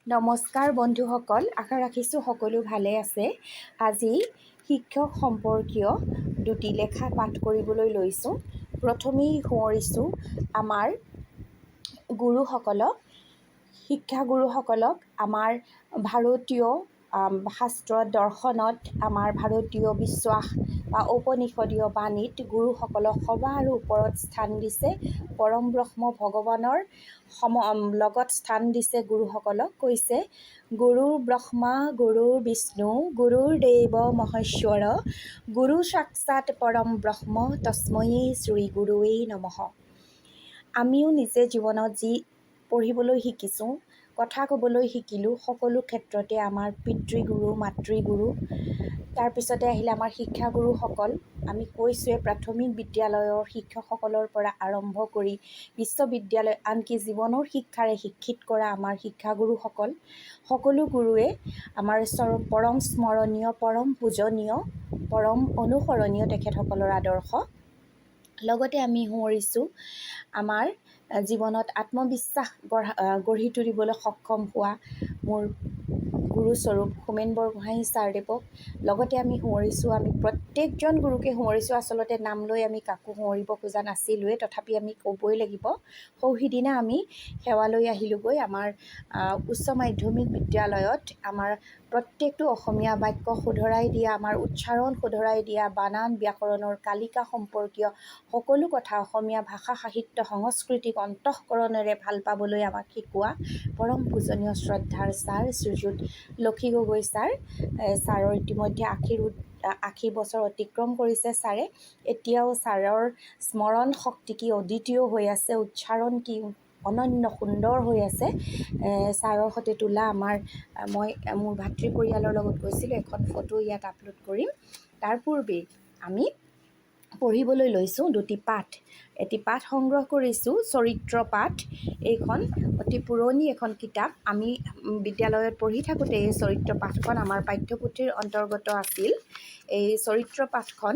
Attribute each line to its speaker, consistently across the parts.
Speaker 1: নমস্কাৰ বন্ধুসকল, আশা ৰাখিছোঁ সকলো ভালে আছে। আজি শিক্ষক সম্পৰ্কীয় দুটি লেখা পাঠ কৰিবলৈ লৈছোঁ। প্ৰথমেই সোঁৱৰিছোঁ আমাৰ গুৰুসকলক, শিক্ষাগুৰুসকলক। আমাৰ ভাৰতীয় শাস্ত্ৰ দৰ্শনত, আমাৰ ভাৰতীয় বিশ্বাস বা ঔপনিষদীয় বাণীত গুৰুসকলক সবাৰ ওপৰত স্থান দিছে। পৰম ব্ৰহ্ম ভগৱানৰ লগত স্থান দিছে গুৰুসকলক। কৈছে গুৰু ব্ৰহ্মা গুৰু বিষ্ণু গুৰুৰ্দেৱ মহেশ্বৰ গুৰু সাক্ষাৎ পৰম ব্ৰহ্ম তস্मै শ্ৰী গুৰুৱে নমঃ। আমিও নিজে জীৱনত যি পঢ়িবলৈ শিকিছোঁ, কথা ক'বলৈ শিকিলোঁ, সকলো ক্ষেত্ৰতে আমাৰ পিতৃগুৰু মাতৃগুৰু, তাৰপিছতে আহিলে আমাৰ শিক্ষাগুৰুসকল। আমি কৈছোঁৱে প্ৰাথমিক বিদ্যালয়ৰ শিক্ষকসকলৰ পৰা আৰম্ভ কৰি বিশ্ববিদ্যালয়, আনকি জীৱনৰ শিক্ষাৰে শিক্ষিত কৰা আমাৰ শিক্ষাগুৰুসকল। সকলো গুৰুৱে আমাৰ পৰম স্মৰণীয়, পৰম পূজনীয়, পৰম অনুসৰণীয় তেখেতসকলৰ আদৰ্শ। লগতে আমি সোঁৱৰিছোঁ আমাৰ জীৱনত আত্মবিশ্বাস গঢ়ি তুলিবলৈ সক্ষম হোৱা মোৰ গুৰুস্বৰূপ হোমেন বৰগোহাঁঞি ছাৰদেৱক। লগতে আমি সোঁৱৰিছোঁ, আমি প্ৰত্যেকজন গুৰুকে সোঁৱৰিছোঁ। আচলতে নাম লৈ আমি কাকো সোঁৱৰিব খোজা নাছিলোঁৱে, তথাপি আমি ক'বই লাগিব। সিদিনা আমি সেৱালৈ আহিলোঁগৈ আমাৰ উচ্চ মাধ্যমিক বিদ্যালয়ত। আমাৰ প্ৰত্যেকটো অসমীয়া বাক্য শুধৰাই দিয়া, আমাৰ উচ্চাৰণ শুধৰাই দিয়া, বানান ব্যাকৰণৰ কালিকা সম্পৰ্কীয় সকলো কথা, অসমীয়া ভাষা সাহিত্য সংস্কৃতিক অন্তঃকৰণেৰে ভাল পাবলৈ আমাক শিকোৱা পৰম পূজনীয় শ্ৰদ্ধাৰ ছাৰ শ্ৰীযুত লক্ষী গগৈ ছাৰ। ছাৰৰ ইতিমধ্যে ৮০ বছৰ অতিক্ৰম কৰিছে ছাৰে। এতিয়াও ছাৰৰ স্মৰণ শক্তি কি অদ্বিতীয় হৈ আছে, উচ্চাৰণ কি অনন্য সুন্দৰ হৈ আছে। ছাৰৰ সৈতে তোলা মই মোৰ ভাতৃ পৰিয়ালৰ লগত গৈছিলোঁ, এখন ফটো ইয়াত আপলোড কৰিম। তাৰ পূৰ্বে আমি পঢ়িবলৈ লৈছোঁ দুটি পাঠ। এটি পাঠ সংগ্ৰহ কৰিছোঁ, চৰিত্ৰ পাঠ। এইখন অতি পুৰণি এখন কিতাপ। আমি বিদ্যালয়ত পঢ়ি থাকোঁতে এই চৰিত্ৰ পাঠখন আমাৰ পাঠ্যপুথিৰ অন্তৰ্গত আছিল। এই চৰিত্ৰ পাঠখন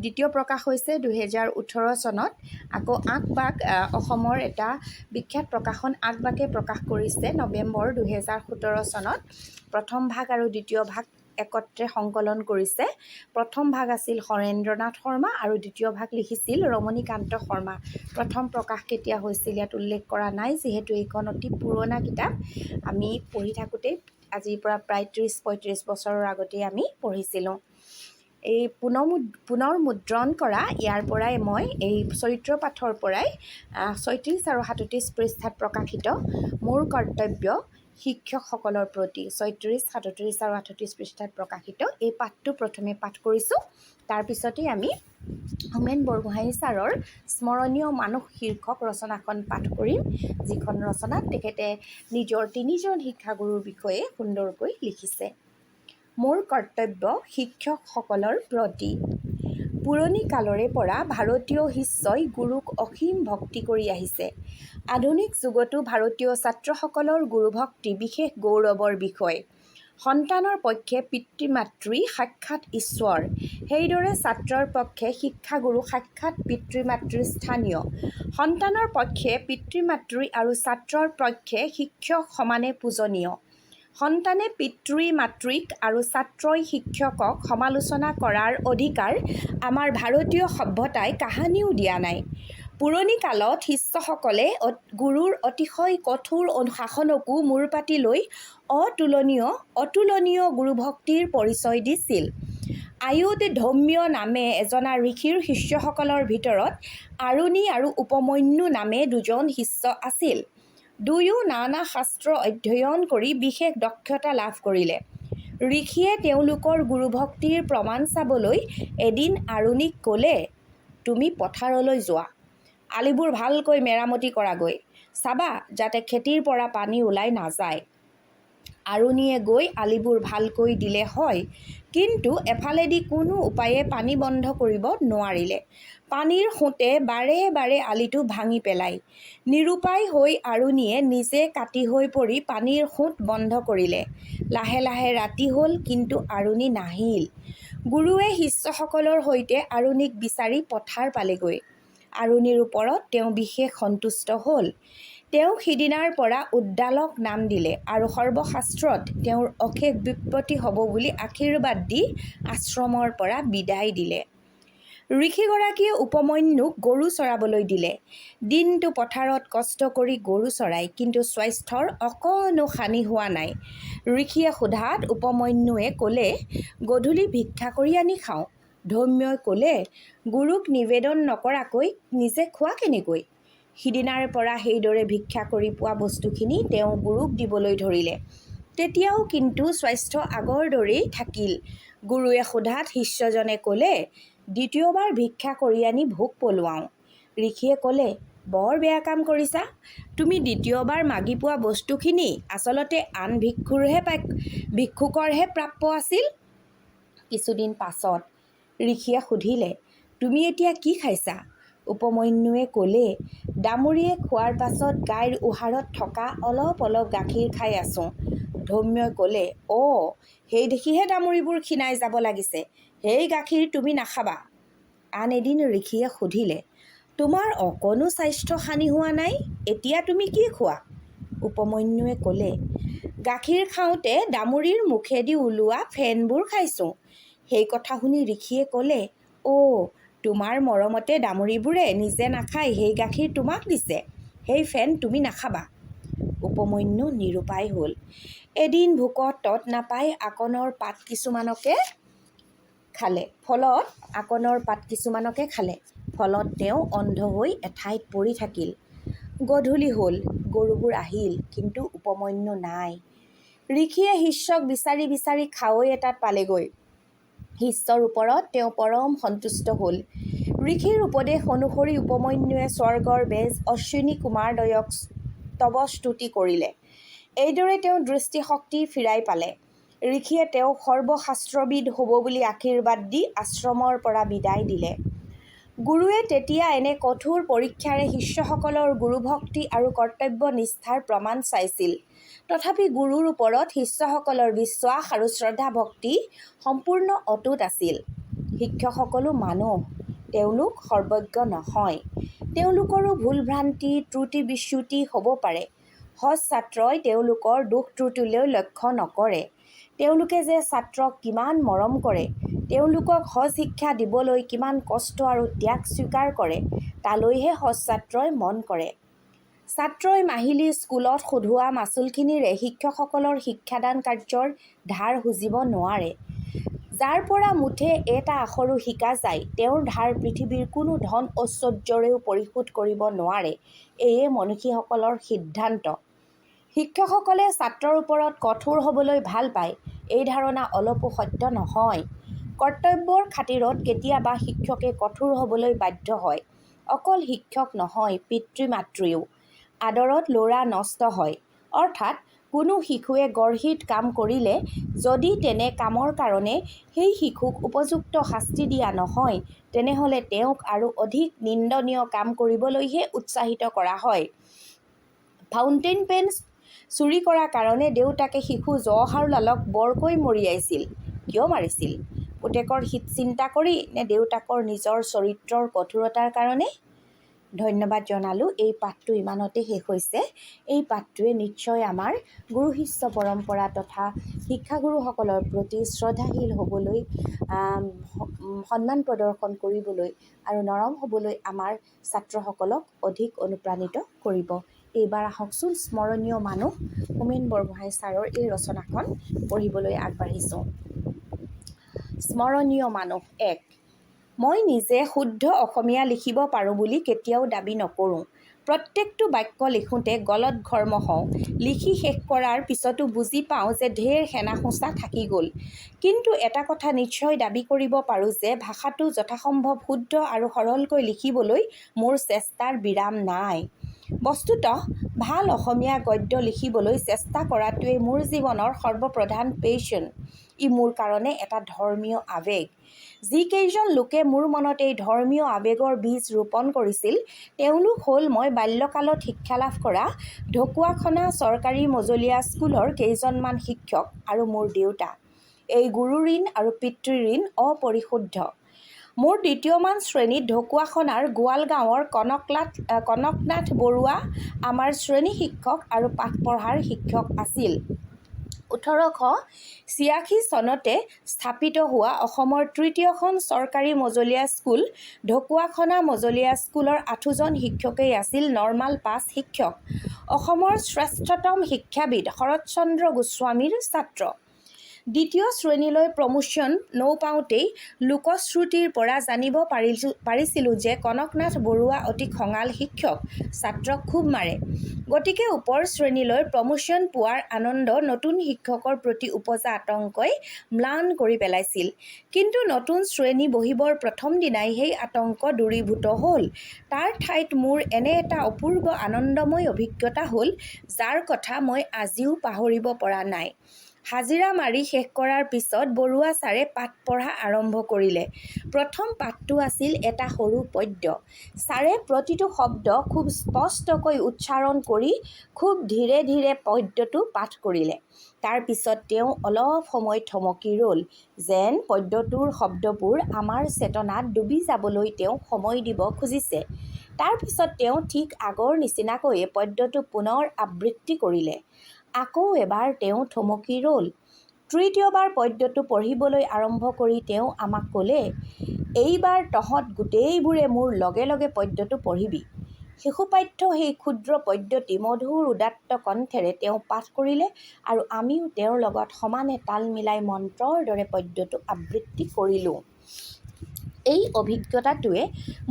Speaker 1: দ্বিতীয় প্ৰকাশ হৈছে 2018 চনত। আকৌ আঁকবাক, অসমৰ এটা বিখ্যাত প্ৰকাশন আঁকবাকে প্ৰকাশ কৰিছে নৱেম্বৰ 2017 চনত। প্ৰথম ভাগ আৰু দ্বিতীয় ভাগ একত্ৰে সংকলন কৰিছে। প্ৰথম ভাগ আছিল হৰেন্দ্ৰনাথ শৰ্মা আৰু দ্বিতীয় ভাগ লিখিছিল ৰমণীকান্ত শৰ্মা। প্ৰথম প্ৰকাশ কেতিয়া হৈছিল ইয়াত উল্লেখ কৰা নাই, যিহেতু এইখন অতি পুৰণা কিতাপ। আমি পঢ়ি থাকোঁতে আজিৰ পৰা প্ৰায় 30-35 বছৰৰ আগতেই আমি পঢ়িছিলোঁ। এই পুনৰ মুদ্ৰণ কৰা ইয়াৰ পৰাই মই এই চৰিত্ৰ পাঠৰ পৰাই 36 আৰু 37 পৃষ্ঠাত প্ৰকাশিত মোৰ কৰ্তব্য শিক্ষকসকলৰ প্ৰতি, 36, 37 আৰু 38 পৃষ্ঠাত প্ৰকাশিত এই পাঠটো প্ৰথমে পাঠ কৰিছোঁ। তাৰপিছতেই আমি হোমেন বৰগোহাঁঞি ছাৰৰ স্মৰণীয় মানুহ শীৰ্ষক ৰচনাখন পাঠ কৰিম, যিখন ৰচনাত তেখেতে নিজৰ 3জন শিক্ষাগুৰুৰ বিষয়ে সুন্দৰকৈ লিখিছে। মোৰ কৰ্তব্য শিক্ষকসকলৰ প্ৰতি। পুৰণি কালৰে পৰা ভাৰতীয় শিষ্যই গুৰুক অসীম ভক্তি কৰি আহিছে। আধুনিক যুগতো ভাৰতীয় ছাত্ৰসকলৰ গুৰুভক্তি বিশেষ গৌৰৱৰ বিষয়। সন্তানৰ পক্ষে পিতৃ মাতৃ সাক্ষাৎ ঈশ্বৰ, সেইদৰে ছাত্ৰৰ পক্ষে শিক্ষাগুৰু সাক্ষাৎ পিতৃ মাতৃ স্থানীয়। সন্তানৰ পক্ষে পিতৃ মাতৃ আৰু ছাত্ৰৰ পক্ষে শিক্ষক সমানে পূজনীয়। সন্তানে পিতৃ মাতৃক আৰু ছাত্ৰই শিক্ষকক সমালোচনা কৰাৰ অধিকাৰ আমাৰ ভাৰতীয় সভ্যতাই কাহানিও দিয়া নাই। পুৰণি কালত শিষ্যসকলে গুৰুৰ অতিশয় কঠোৰ শাসনকো মূৰ পাতি লৈ অতুলনীয় গুৰুভক্তিৰ পৰিচয় দিছিল। আয়ুধ ধৌম্য নামে এজনা ঋষিৰ শিষ্যসকলৰ ভিতৰত আৰুণি আৰু উপমন্যু নামে 2জন শিষ্য আছিল। দুয়ো নানা শাস্ত্ৰ অধ্যয়ন কৰি বিশেষ দক্ষতা লাভ কৰিলে। ঋষিয়ে তেওঁলোকৰ গুৰুভক্তিৰ প্ৰমাণ চাবলৈ এদিন আৰুণিক ক'লে, তুমি পথাৰলৈ যোৱা, আলিবোৰ ভালকৈ মেৰামতি কৰাগৈ, চাবা যাতে খেতিৰ পৰা পানী ওলাই নাযায়। আৰুণিয়ে গৈ আলিবোৰ ভালকৈ দিলে হয়, কিন্তু এফালেদি কোনো উপায়ে পানী বন্ধ কৰিব নোৱাৰিলে। পানীৰ সোঁতে বাৰে বাৰে আলিটো ভাঙি পেলায়। নিৰুপায় হৈ আৰুণিয়ে নিজে কাটি হৈ পৰি পানীৰ সোঁত বন্ধ কৰিলে। লাহে লাহে ৰাতি হ'ল, কিন্তু আৰুণি নাহিল। গুৰুৱে শিষ্যসকলৰ সৈতে আৰুণিক বিচাৰি পথাৰ পালেগৈ। আৰুণিৰ ওপৰত তেওঁ বিশেষ সন্তুষ্ট হ'ল। তেওঁ সিদিনাৰ পৰা উদ্দালক নাম দিলে আৰু সৰ্বশাস্ত্ৰত তেওঁৰ অশেষ বিপত্তি হ'ব বুলি আশীৰ্বাদ দি আশ্ৰমৰ পৰা বিদায় দিলে। ঋষিগৰাকীয়ে উপমন্যুক গৰু চৰাবলৈ দিলে। দিনটো পথাৰত কষ্ট কৰি গৰু চৰাই, কিন্তু স্বাস্থ্যৰ অকণো হানি হোৱা নাই। ঋষিয়ে সোধাত উপমন্যুৱে ক'লে, গধূলি ভিক্ষা কৰি আনি খাওঁ। ধৰ্ম্যই ক'লে, গুৰুক নিবেদন নকৰাকৈ নিজে খোৱা কেনেকৈ? সিদিনাৰ পৰা সেইদৰে ভিক্ষা কৰি পোৱা বস্তুখিনি তেওঁ গুৰুক দিবলৈ ধৰিলে। তেতিয়াও কিন্তু স্বাস্থ্য আগৰ দৰেই থাকিল। গুৰুৱে সোধাত শিষ্যজনে ক'লে, দ্বিতীয়বাৰ ভিক্ষা কৰি আনি ভোক পলুৱাওঁ। ঋষিয়ে ক'লে, বৰ বেয়া কাম কৰিছা। তুমি দ্বিতীয়বাৰ মাগি পোৱা বস্তুখিনি আচলতে আন ভিক্ষুকৰহে প্ৰাপ্য আছিল। কিছুদিন পাছত ঋষিয়ে সুধিলে, তুমি এতিয়া কি খাইছা? উপমন্যুৱে ক'লে, ডামুৰীয়ে খোৱাৰ পাছত গাইৰ উহাৰত থকা অলপ অলপ গাখীৰ খাই আছোঁ। ধৰ্ম্যই ক'লে, সেই দেখিহে ডামুৰীবোৰ ক্ষীণাই যাব লাগিছে। সেই গাখীৰ তুমি নাখাবা। আন এদিন ঋষিয়ে সুধিলে, তোমাৰ অকণো স্বাস্থ্য হানি হোৱা নাই, এতিয়া তুমি কি খোৱা? উপমন্যুৱে ক'লে, গাখীৰ খাওঁতে ডামুৰীৰ মুখেদি ওলোৱা ফেনবোৰ খাইছোঁ। সেই কথা শুনি ঋষিয়ে ক'লে, তোমাৰ মৰমতে ডামুৰীবোৰে নিজে নাখাই সেই গাখীৰ তোমাক দিছে। সেই ফেন তুমি নাখাবা। উপমন্যু নিৰুপায় হ'ল। এদিন ভোকত তত নাপাই আকনৰ পাত কিছুমানকে খালে। ফলত তেওঁ অন্ধ হৈ এঠাইত পৰি থাকিল। গধূলি হ'ল, গৰুবোৰ আহিল, কিন্তু উপমন্যু নাই। ঋষিয়ে শিষ্যক বিচাৰি বিচাৰি খাৱৈ এটাত পালেগৈ। শিষ্যৰ ওপৰত তেওঁ পৰম সন্তুষ্ট হ'ল। ঋষিৰ উপদেশ অনুসৰি উপমন্যুৱে স্বৰ্গৰ বেজ অশ্বিনী কুমাৰদ্বয়ক স্তৱস্তুতি কৰিলে। এইদৰে তেওঁ দৃষ্টিশক্তি ফিৰাই পালে। ঋষিয়ে তেওঁক সৰ্বশাস্ত্ৰবিদ হ'ব বুলি আশীৰ্বাদ দি আশ্ৰমৰ পৰা বিদায় দিলে। গুৰুৱে তেতিয়া এনে কঠোৰ পৰীক্ষাৰে শিষ্যসকলৰ গুৰুভক্তি আৰু কৰ্তব্য নিষ্ঠাৰ প্ৰমাণ চাইছিল। তথাপি গুৰুৰ ওপৰত শিষ্যসকলৰ বিশ্বাস আৰু শ্ৰদ্ধা ভক্তি সম্পূৰ্ণ অটুট আছিল। শিক্ষকসকলো মানুহ, তেওঁলোক সৰ্বজ্ঞ নহয়। তেওঁলোকৰো ভুল-ভ্ৰান্তি, ত্ৰুটি-বিচ্যুতি হ'ব পাৰে। সৎ ছাত্ৰই তেওঁলোকৰ দোষ ত্ৰুটিলৈ লক্ষ্য নকৰে। তেওঁলোকে যে ছাত্ৰক কিমান মৰম কৰে, তেওঁলোকক সৎ শিক্ষা দিবলৈ কিমান কষ্ট আৰু ত্যাগ স্বীকাৰ কৰে, তালৈহে সৎ ছাত্ৰই মন কৰে। ছাত্ৰই মাহিলী স্কুলত সোধোৱা মাচুলখিনিৰে শিক্ষকসকলৰ শিক্ষাদান কাৰ্যৰ ধাৰ শুজিব নোৱাৰে। যাৰ পৰা মুঠে এটা আখৰো শিকা যায়, তেওঁৰ ধাৰ পৃথিৱীৰ কোনো ধন ঐশ্বৰ্যৰেও পৰিশোধ কৰিব নোৱাৰে। এয়ে মনীষীসকলৰ সিদ্ধান্ত। শিক্ষকসকলে ছাত্ৰৰ ওপৰত কঠোৰ হ'বলৈ ভাল পায়, এই ধাৰণা অলপো সত্য নহয়। কৰ্তব্যৰ খাতিৰত কেতিয়াবা শিক্ষকে কঠোৰ হ'বলৈ বাধ্য হয়। অকল শিক্ষক নহয়, পিতৃ-মাতৃও। আদৰত ল'ৰা নষ্ট হয়। অৰ্থাৎ কোনো শিশুৱে গৰ্হিত কাম কৰিলে যদি তেনে কামৰ কাৰণে সেই শিশুক উপযুক্ত শাস্তি দিয়া নহয়, তেনেহ'লে তেওঁক আৰু অধিক নিন্দনীয় কাম কৰিবলৈহে উৎসাহিত কৰা হয়। ফাউণ্টেইন পেন চুৰি কৰাৰ কাৰণে দেউতাকে শিশু জৱাহৰলালক বৰকৈ মৰিয়াইছিল। কিয় মাৰিছিল? পুতেকৰ হিত চিন্তা কৰি নে দেউতাকৰ নিজৰ চৰিত্ৰৰ কঠোৰতাৰ কাৰণে? ধন্যবাদ জনালোঁ। এই পাঠটো ইমানতে শেষ হৈছে। এই পাঠটোৱে নিশ্চয় আমাৰ গুৰু শিষ্য পৰম্পৰা তথা শিক্ষাগুৰুসকলৰ প্ৰতি শ্ৰদ্ধাশীল হ'বলৈ, সন্মান প্ৰদৰ্শন কৰিবলৈ আৰু নৰম হ'বলৈ আমাৰ ছাত্ৰসকলক অধিক অনুপ্ৰাণিত কৰিব। এইবাৰ আহকচোন স্মৰণীয় মানুহ হোমেন বৰগোহাঁই ছাৰৰ এই ৰচনাখন পঢ়িবলৈ আগবাঢ়িছোঁ। স্মৰণীয় মানুহ ১। মই নিজে শুদ্ধ অসমীয়া লিখিব পাৰোঁ বুলি কেতিয়াও দাবী নকৰোঁ। প্ৰত্যেকটো বাক্য লিখোঁতে গলদঘৰ্ম হওঁ। লিখি শেষ কৰাৰ পিছতো বুজি পাওঁ যে ঢেৰ হেনা-হোচা থাকি গ'ল। কিন্তু এটা কথা নিশ্চয় দাবী কৰিব পাৰোঁ যে ভাষাটো যথাসম্ভৱ শুদ্ধ আৰু সৰলকৈ লিখিবলৈ মোৰ চেষ্টাৰ বিৰাম নাই। বস্তুতঃ ভাল অসমীয়া গদ্য লিখিবলৈ চেষ্টা কৰাটোৱেই মোৰ জীৱনৰ সৰ্বপ্ৰধান পেশ্যন। ই মোৰ কাৰণে এটা ধৰ্মীয় আৱেগ। যিকেইজন লোকে মোৰ মনত এই ধৰ্মীয় আৱেগৰ বীজ ৰোপণ কৰিছিল, তেওঁলোক হ'ল মই বাল্যকালত শিক্ষা লাভ কৰা ঢকুৱাখনা চৰকাৰী মজলীয়া স্কুলৰ কেইজনমান শিক্ষক আৰু মোৰ দেউতা। এই গুৰু ঋণ আৰু পিতৃ ঋণ অপৰিশোধ্য। মোৰ দ্বিতীয়মান শ্ৰেণীত ঢকুৱাখনাৰ গোৱালগাঁৱৰ কনকনাথ বৰুৱা আমাৰ শ্ৰেণী শিক্ষক আৰু পাঠ পঢ়াৰ শিক্ষক আছিল। 1886 চনতে স্থাপিত হোৱা অসমৰ তৃতীয়খন চৰকাৰী মজলীয়া স্কুল ঢকুৱাখনা মজলীয়া স্কুলৰ 8জন শিক্ষকেই আছিল নৰ্মাল পাছ শিক্ষক। অসমৰ শ্ৰেষ্ঠতম শিক্ষাবিদ শৰৎচন্দ্ৰ গোস্বামীৰ ছাত্ৰ। দ্বিতীয় শ্ৰেণীলৈ প্ৰমোশ্যন নৌপাওঁতেই লোকশ্ৰুতিৰ পৰা জানিব পাৰিছিলোঁ যে কনকনাথ বৰুৱা অতি খঙাল শিক্ষক, ছাত্ৰক খুব মাৰে। গতিকে ওপৰ শ্ৰেণীলৈ প্ৰমোশ্যন পোৱাৰ আনন্দ নতুন শিক্ষকৰ প্ৰতি উপজা আতংকই ম্লান কৰি পেলাইছিল। কিন্তু নতুন শ্ৰেণী বহিবৰ প্ৰথম দিনাই সেই আতংক দূৰীভূত হ'ল। তাৰ ঠাইত মোৰ এনে এটা অপূৰ্ব আনন্দময় অভিজ্ঞতা হ'ল, যাৰ কথা মই আজিও পাহৰিব পৰা নাই। হাজিৰা মাৰি শেষ কৰাৰ পিছত বৰুৱা ছাৰে পাঠ পঢ়া আৰম্ভ কৰিলে। প্ৰথম পাঠটো আছিল এটা সৰু পদ্য। ছাৰে প্ৰতিটো শব্দ খুব স্পষ্টকৈ উচ্চাৰণ কৰি খুব ধীৰে ধীৰে পদ্যটো পাঠ কৰিলে। তাৰ পিছত তেওঁ অলপ সময় থমকি ৰ'ল, যেন পদ্যটোৰ শব্দবোৰ আমাৰ চেতনাত ডুবি যাবলৈ তেওঁ সময় দিব খুজিছে। তাৰ পিছত তেওঁ ঠিক আগৰ নিচিনাকৈয়ে পদ্যটো পুনৰ আবৃত্তি কৰিলে। আকৌ এবাৰ তেওঁ থমকি ৰ'ল। তৃতীয়বাৰ পদ্যটো পঢ়িবলৈ আৰম্ভ কৰি তেওঁ আমাক ক'লে, এইবাৰ তহঁত গোটেইবোৰে মোৰ লগে লগে পদ্যটো পঢ়িবি। শিশুপাঠ্য সেই ক্ষুদ্ৰ পদ্যটি মধুৰ উদাত্ত কণ্ঠেৰে তেওঁ পাঠ কৰিলে আৰু আমিও তেওঁৰ লগত সমানে তাল মিলাই মন্ত্ৰৰ দৰে পদ্যটো আবৃত্তি কৰিলোঁ। এই অভিজ্ঞতাটোৱে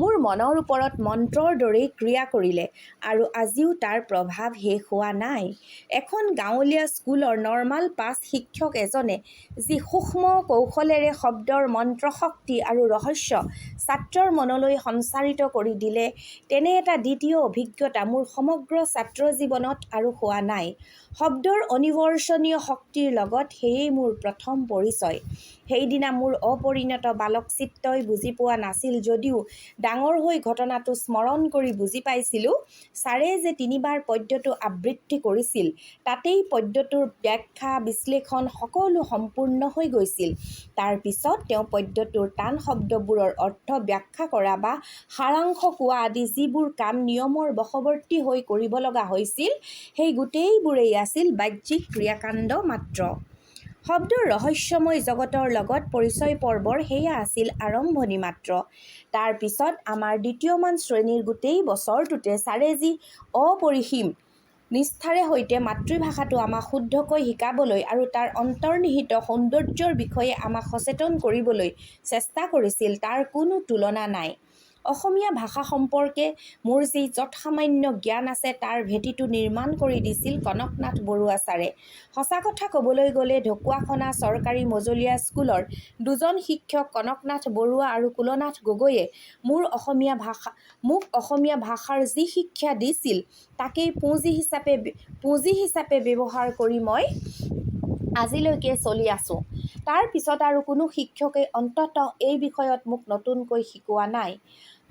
Speaker 1: মোৰ মনৰ ওপৰত মন্ত্ৰৰ দৰেই ক্ৰিয়া কৰিলে আৰু আজিও তাৰ প্ৰভাৱ শেষ হোৱা নাই। এখন গাঁৱলীয়া স্কুলৰ নৰ্মাল পাছ শিক্ষক এজনে যি সূক্ষ্ম কৌশলেৰে শব্দৰ মন্ত্ৰশক্তি আৰু ৰহস্য ছাত্ৰৰ মনলৈ সঞ্চাৰিত কৰি দিলে, তেনে এটা দ্বিতীয় অভিজ্ঞতা মোৰ সমগ্ৰ ছাত্ৰ জীৱনত আৰু হোৱা নাই। শব্দৰ অনিৰ্বচনীয় শক্তিৰ লগত সেয়েই মোৰ প্ৰথম পৰিচয়। সেইদিনা মোৰ অপৰিণত বালক চিত্তই বুজি পোৱা নাছিল যদিও ডাঙৰ হৈ ঘটনাটো স্মৰণ কৰি বুজি পাইছিলোঁ, ছাৰে যে 3বাৰ পদ্যটো আবৃত্তি কৰিছিল, তাতেই পদ্যটোৰ ব্যাখ্যা বিশ্লেষণ সকলো সম্পূৰ্ণ হৈ গৈছিল। তাৰ পিছত তেওঁ পদ্যটোৰ টান শব্দবোৰৰ অৰ্থ ব্যাখ্যা কৰা বা সাৰাংশ কোৱা আদি যিবোৰ কাম নিয়মৰ বশৱৰ্তী হৈ কৰিব লগা হৈছিল, সেই গোটেইবোৰেই আছিল বাহ্যিক ক্ৰিয়াকাণ্ড মাত্ৰ। শব্দৰ ৰহস্যময় জগতৰ লগত পৰিচয় পৰ্বৰ সেয়া আছিল আৰম্ভণি মাত্ৰ। তাৰ পিছত আমাৰ দ্বিতীয়মান শ্ৰেণীৰ গোটেই বছৰটোতে ছাৰে যি অপৰিসীম নিষ্ঠাৰে সৈতে মাতৃভাষাটো আমাক শুদ্ধকৈ শিকাবলৈ আৰু তাৰ অন্তৰ্নিহিত সৌন্দৰ্যৰ বিষয়ে আমাক সচেতন কৰিবলৈ চেষ্টা কৰিছিল, তাৰ কোনো তুলনা নাই। অসমীয়া ভাষা সম্পৰ্কে মোৰ যি যৎসামান্য জ্ঞান আছে তাৰ ভেটিটো নিৰ্মাণ কৰি দিছিল কনকনাথ বৰুৱা ছাৰে। সঁচা কথা ক'বলৈ গ'লে ঢকুৱাখনা চৰকাৰী মজলীয়া স্কুলৰ 2জন শিক্ষক কনকনাথ বৰুৱা আৰু কুলনাথ গগৈয়ে মোক অসমীয়া ভাষাৰ যি শিক্ষা দিছিল, তাকেই পুঁজি হিচাপে ব্যৱহাৰ কৰি মই আজিলৈকে চলি আছোঁ। তাৰ পিছত আৰু কোনো শিক্ষকে অন্ততঃ এই বিষয়ত মোক নতুনকৈ শিকোৱা নাই।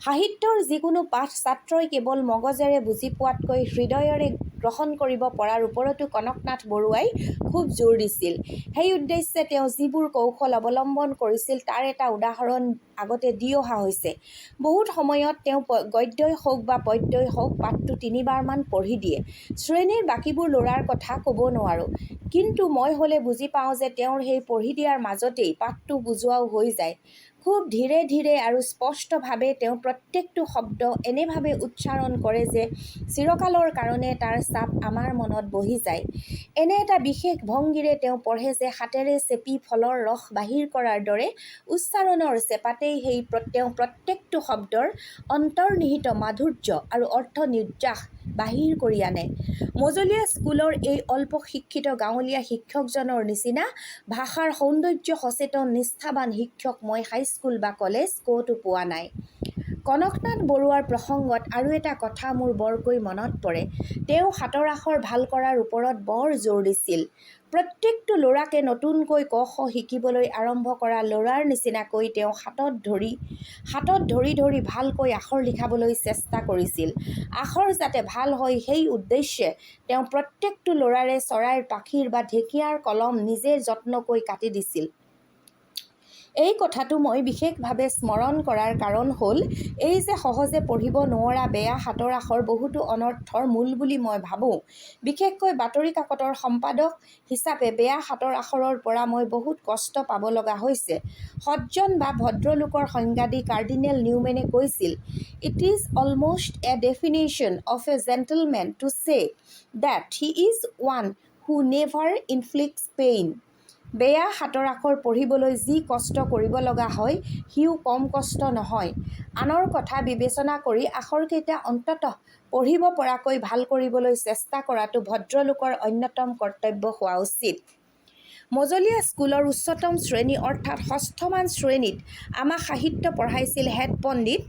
Speaker 1: সাহিত্যৰ যিকোনো পাঠ ছাত্ৰই কেৱল মগজেৰে বুজি পোৱাতকৈ হৃদয়েৰে গ্ৰহণ কৰিব পৰাৰ ওপৰতো কনকনাথ বৰুৱাই খুব জোৰ দিছিল। সেই উদ্দেশ্যে তেওঁ যিবোৰ কৌশল অৱলম্বন কৰিছিল তাৰ এটা উদাহৰণ আগতে দি অহা হৈছে। বহুত সময়ত তেওঁ গদ্যই হওক বা পদ্যই হওক পাঠটো 3বাৰমান পঢ়ি দিয়ে। শ্ৰেণীৰ বাকীবোৰ ল'ৰাৰ কথা ক'ব নোৱাৰোঁ, কিন্তু মই হ'লে বুজি পাওঁ যে তেওঁৰ সেই পঢ়ি দিয়াৰ মাজতেই পাঠটো বুজোৱাও হৈ যায়। খুব ধীৰে ধীৰে আৰু স্পষ্টভাৱে তেওঁ প্ৰত্যেকটো শব্দ এনেভাৱে উচ্চাৰণ কৰে যে চিৰকালৰ কাৰণে তাৰ ছাপ আমাৰ মনত বহি যায়। এনে এটা বিশেষ ভংগীৰে তেওঁ পঢ়ে যে হাতেৰে চেপি ফলৰ ৰস বাহিৰ কৰাৰ দৰে উচ্চাৰণৰ চেপাতেই তেওঁ প্ৰত্যেকটো শব্দৰ অন্তৰ্নিহিত মাধুৰ্য আৰু অৰ্থ নিৰ্যাস বাহিৰ কৰি আনে। মজলীয়া স্কুলৰ এই অল্প শিক্ষিত গাঁৱলীয়া শিক্ষকজনৰ নিচিনা ভাষাৰ সৌন্দৰ্য সচেতন নিষ্ঠাবান শিক্ষক মই হাইস্কুল বা কলেজ ক'তো পোৱা নাই। কনকনাথ বৰুৱাৰ প্ৰসংগত আৰু এটা কথা মোৰ বৰকৈ মনত পৰে। তেওঁ হাতৰ আখৰ ভাল কৰাৰ ওপৰত বৰ জোৰ দিছিল। প্ৰত্যেকটো ল'ৰাকে নতুনকৈ ক খ শিকিবলৈ আৰম্ভ কৰা ল'ৰাৰ নিচিনাকৈ তেওঁ হাতত ধৰি ধৰি ভালকৈ আখৰ লিখাবলৈ চেষ্টা কৰিছিল। আখৰ যাতে ভাল হয় সেই উদ্দেশ্যে তেওঁ প্ৰত্যেকটো ল'ৰাৰে চৰাইৰ পাখিৰ বা ঢেকীয়াৰ কলম নিজে যত্নকৈ কাটি দিছিল। এই কথাটো মই বিশেষভাৱে স্মৰণ কৰাৰ কাৰণ হ'ল এই যে সহজে পঢ়িব নোৱাৰা বেয়া হাতৰ আখৰ বহুতো অনৰ্থৰ মূল বুলি মই ভাবোঁ। বিশেষকৈ বাতৰি কাকতৰ সম্পাদক হিচাপে বেয়া হাতৰ আখৰৰ পৰা মই বহুত কষ্ট পাব লগা হৈছে। সজ্জন বা ভদ্ৰলোকৰ সংজ্ঞা দি কাৰ্ডিনেল নিউমেনে কৈছিল, "it is almost a definition of a gentleman to say that he is one who never inflicts pain." বেয়া হাতৰ আখৰ পঢ়িবলৈ যি কষ্ট কৰিব লগা হয়, সিও কম কষ্ট নহয়। আনৰ কথা বিবেচনা কৰি আখৰকেইটা অন্ততঃ পঢ়িব পৰাকৈ ভাল কৰিবলৈ চেষ্টা কৰাটো ভদ্ৰলোকৰ অন্যতম কৰ্তব্য হোৱা উচিত। মজলীয়া স্কুলৰ উচ্চতম শ্ৰেণী অৰ্থাৎ ষষ্ঠমান শ্ৰেণীত আমাক সাহিত্য পঢ়াইছিল হেড পণ্ডিত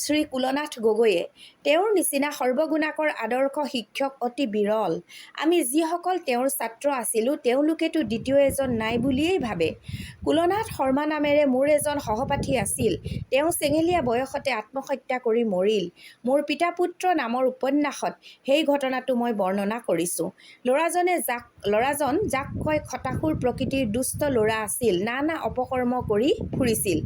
Speaker 1: শ্ৰী কুলনাথ গগৈয়ে। তেওঁৰ নিচিনা সৰ্বগুণাকৰ আদৰ্শ শিক্ষক অতি বিৰল। আমি যিসকল তেওঁৰ ছাত্ৰ আছিলোঁ তেওঁলোকেতো দ্বিতীয় এজন নাই বুলিয়েই ভাবে। কুলনাথ শৰ্মা নামেৰে মোৰ এজন সহপাঠী আছিল। তেওঁ চেঙেলীয়া বয়সতে আত্মহত্যা কৰি মৰিল। মোৰ পিতা-পুত্ৰ নামৰ উপন্যাসত সেই ঘটনাটো মই বৰ্ণনা কৰিছোঁ। ল'ৰাজন যাক কয় খটাসুৰ প্ৰকৃতিৰ দুষ্ট ল'ৰা আছিল, নানা অপকৰ্ম কৰি ফুৰিছিল।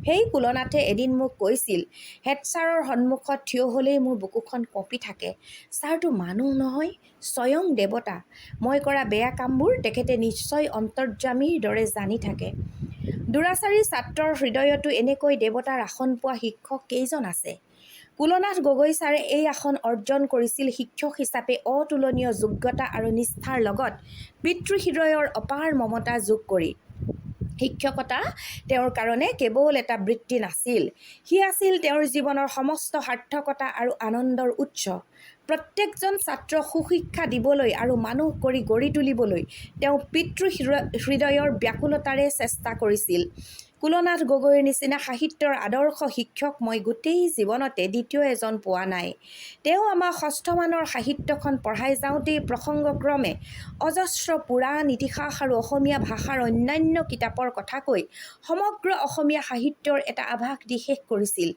Speaker 1: সেই কুলনাথে এদিন মোক কৈছিল, "হেড ছাৰৰ সন্মুখত থিয় হ'লেই মোৰ বুকুখন কঁপি থাকে। ছাৰটো মানুহ নহয়, স্বয়ং দেৱতা। মই কৰা বেয়া কামবোৰ তেখেতে নিশ্চয় অন্তৰ্যামীৰ দৰে জানি থাকে।" দুৰাচাৰী ছাত্ৰৰ হৃদয়তো এনেকৈ দেৱতাৰ আসন পোৱা শিক্ষক কেইজন আছে? কুলনাথ গগৈ ছাৰে এই আসন অৰ্জন কৰিছিল শিক্ষক হিচাপে অতুলনীয় যোগ্যতা আৰু নিষ্ঠাৰ লগত পিতৃহৃদয়ৰ অপাৰ মমতা যোগ কৰি। শিক্ষকতা তেওঁৰ কাৰণে কেৱল এটা বৃত্তি নাছিল, সি আছিল তেওঁৰ জীৱনৰ সমস্ত সাৰ্থকতা আৰু আনন্দৰ উৎস। প্ৰত্যেকজন ছাত্ৰক সুশিক্ষা দিবলৈ আৰু মানুহ কৰি গঢ়ি তুলিবলৈ তেওঁ পিতৃহৃদয়ৰ ব্যাকুলতাৰে চেষ্টা কৰিছিল। কুলনাথ গগৈৰ নিচিনা সাহিত্যৰ আদৰ্শ শিক্ষক মই গোটেই জীৱনতে দ্বিতীয় এজন পোৱা নাই। তেওঁ আমাক ষষ্ঠমানৰ সাহিত্যখন পঢ়াই যাওঁতেই প্ৰসংগক্ৰমে অজস্ৰ পুৰাণ, ইতিহাস আৰু অসমীয়া ভাষাৰ অন্যান্য কিতাপৰ কথা কৈ সমগ্ৰ অসমীয়া সাহিত্যৰ এটা আভাস দি শেষ কৰিছিল।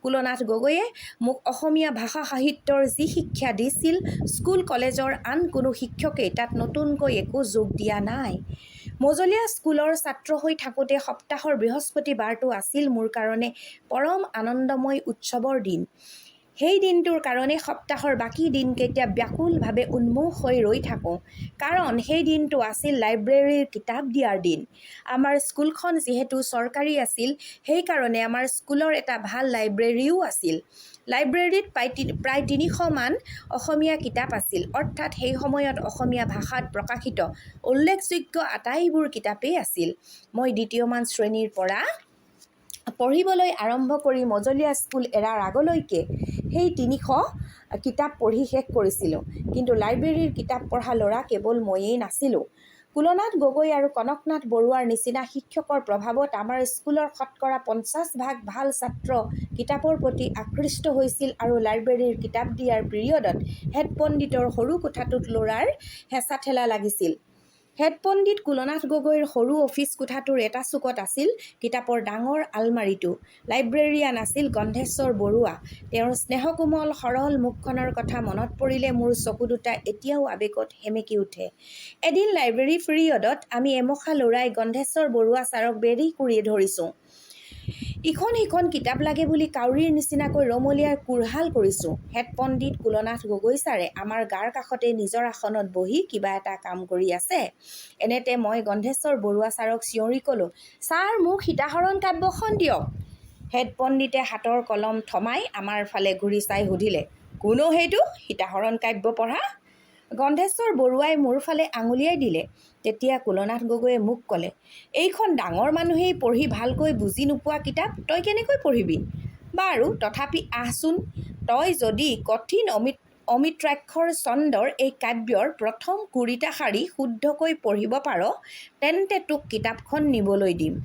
Speaker 1: কুলনাথ গগৈয়ে মোক অসমীয়া ভাষা সাহিত্যৰ যি শিক্ষা দিছিল, স্কুল কলেজৰ আন কোনো শিক্ষকেই তাত নতুনকৈ একো যোগ দিয়া নাই। মজলীয়া স্কুলৰ ছাত্ৰ হৈ থাকোঁতে সপ্তাহৰ বৃহস্পতিবাৰটো আছিল মোৰ কাৰণে পৰম আনন্দময় উৎসৱৰ দিন। সেই দিনটোৰ কাৰণে সপ্তাহৰ বাকী দিনকেইটা ব্যাকুলভাৱে উন্মুখ হৈ ৰৈ থাকোঁ। কাৰণ সেই দিনটো আছিল লাইব্ৰেৰীৰ কিতাপ দিয়াৰ দিন। আমাৰ স্কুলখন যিহেতু চৰকাৰী আছিল, সেইকাৰণে আমাৰ স্কুলৰ এটা ভাল লাইব্ৰেৰীও আছিল। লাইব্ৰেৰীত প্ৰায় ৩০০ মান অসমীয়া কিতাপ আছিল। অৰ্থাৎ সেই সময়ত অসমীয়া ভাষাত প্ৰকাশিত উল্লেখযোগ্য আটাইবোৰ কিতাপেই আছিল। মই দ্বিতীয়মান শ্ৰেণীৰ পৰা পঢ়িবলৈ আৰম্ভ কৰি মজলীয়া স্কুল এৰাৰ আগলৈকে সেই ৩০০ কিতাপ পঢ়ি শেষ কৰিছিলোঁ। কিন্তু লাইব্ৰেৰীৰ কিতাপ পঢ়া ল'ৰা কেৱল ময়েই নাছিলোঁ। কুলনাথ গগৈ আৰু কনকনাথ বৰুৱাৰ নিচিনা শিক্ষকৰ প্ৰভাৱত আমাৰ স্কুলৰ শতকৰা ৫০% ভাল ছাত্ৰ কিতাপৰ প্ৰতি আকৃষ্ট হৈছিল আৰু লাইব্ৰেৰীৰ কিতাপ দিয়াৰ পিৰিয়ডত হেড পণ্ডিতৰ সৰু কোঠাটোত ল'ৰাৰ হেঁচা ঠেলা লাগিছিল। হেড পণ্ডিত কুলনাথ গগৈৰ সৰু অফিচ কোঠাটোৰ এটা চুকত আছিল কিতাপৰ ডাঙৰ আলমাৰিটো। লাইব্ৰেৰিয়ান আছিল গন্ধেশ্বৰ বৰুৱা। তেওঁৰ স্নেহকোমল সৰল মুখখনৰ কথা মনত পৰিলে মোৰ চকু দুটা এতিয়াও আৱেগত সেমেকি উঠে। এদিন লাইব্ৰেৰী পিৰিয়ডত আমি এমখা ল'ৰাই গন্ধেশ্বৰ বৰুৱা ছাৰক বেঢ়ি কুৰি ধৰিছোঁ। ইখন সিখন কিতাপ লাগে বুলি কাউৰীৰ নিচিনাকৈ ৰমলীয়াৰ কোৰহাল কৰিছোঁ। হেড পণ্ডিত কুলনাথ গগৈ ছাৰে আমাৰ গাৰ কাষতে নিজৰ আসনত বহি কিবা এটা কাম কৰি আছে। এনেতে মই গন্ধেশ্বৰ বৰুৱা ছাৰক চিঞৰি ক'লোঁ, "ছাৰ, মোক সীতাহৰণ কাব্যখন দিয়ক।" হেড পণ্ডিতে হাতৰ কলম থমাই আমাৰ ফালে ঘূৰি চাই সুধিলে, "কোন সেইটো সীতাহৰণ কাব্য পঢ়া?" গন্ধেশ্বৰ বৰুৱাই মোৰ ফালে আঙুলিয়াই দিলে। তেতিয়া কুলনাথ গগৈয়ে মোক ক'লে, "এইখন ডাঙৰ মানুহেই পঢ়ি ভালকৈ বুজি নোপোৱা কিতাপ তই কেনেকৈ পঢ়িবি? বাৰু তথাপি আহচোন, তই যদি কঠিন অমিত্ৰাক্ষৰ ছন্দৰ এই কাব্যৰ প্ৰথম ২০টা শাৰী শুদ্ধকৈ পঢ়িব পাৰ, তেন্তে তোক কিতাপখন নিবলৈ দিম।"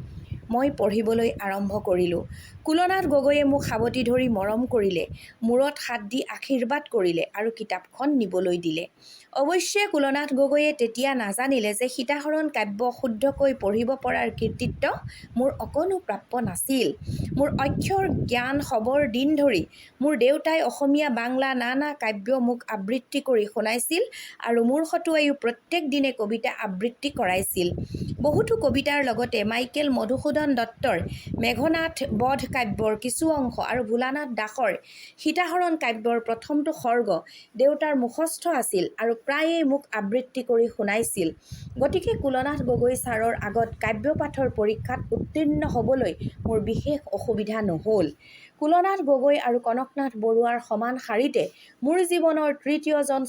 Speaker 1: মই পঢ়িবলৈ আৰম্ভ কৰিলোঁ। কুলনাথ গগৈয়ে মোক সাৱটি ধৰি মৰম কৰিলে, মূৰত হাত দি আশীৰ্বাদ কৰিলে আৰু কিতাপখন নিবলৈ দিলে। অৱশ্যে কুলনাথ গগৈয়ে তেতিয়া নাজানিলে যে সীতাহৰণ কাব্য শুদ্ধকৈ পঢ়িব পৰাৰ কৃতিত্ব মোৰ অকণো প্ৰাপ্য নাছিল। মোৰ অক্ষৰ জ্ঞান হ'বৰ দিন ধৰি মোৰ দেউতাই অসমীয়া বাংলা নানা কাব্য মোক আবৃত্তি কৰি শুনাইছিল আৰু মোৰ হতুৱাইও প্ৰত্যেক দিনে কবিতা আবৃত্তি কৰাইছিল। বহুতো কবিতাৰ লগতে মাইকেল মধুসূদন মধুসূদন দত্তৰ মেঘনাথ বধ কাব্যৰ কিছু অংশ আৰু ভোলানাথ দাসৰ সীতাহৰণ কাব্যৰ প্ৰথমটো সৰ্গ দেউতাৰ মুখস্থ আছিল আৰু প্ৰায়েই মোক আবৃত্তি কৰি শুনাইছিল। গতিকে কুলনাথ গগৈ ছাৰৰ আগত কাব্যপাঠৰ পৰীক্ষাত উত্তীৰ্ণ হ'বলৈ মোৰ বিশেষ অসুবিধা নহ'ল। কুলনাথ গগৈ আৰু কনকনাথ বৰুৱাৰ সমান শাৰীতে মোৰ জীৱনৰ তৃতীয়জন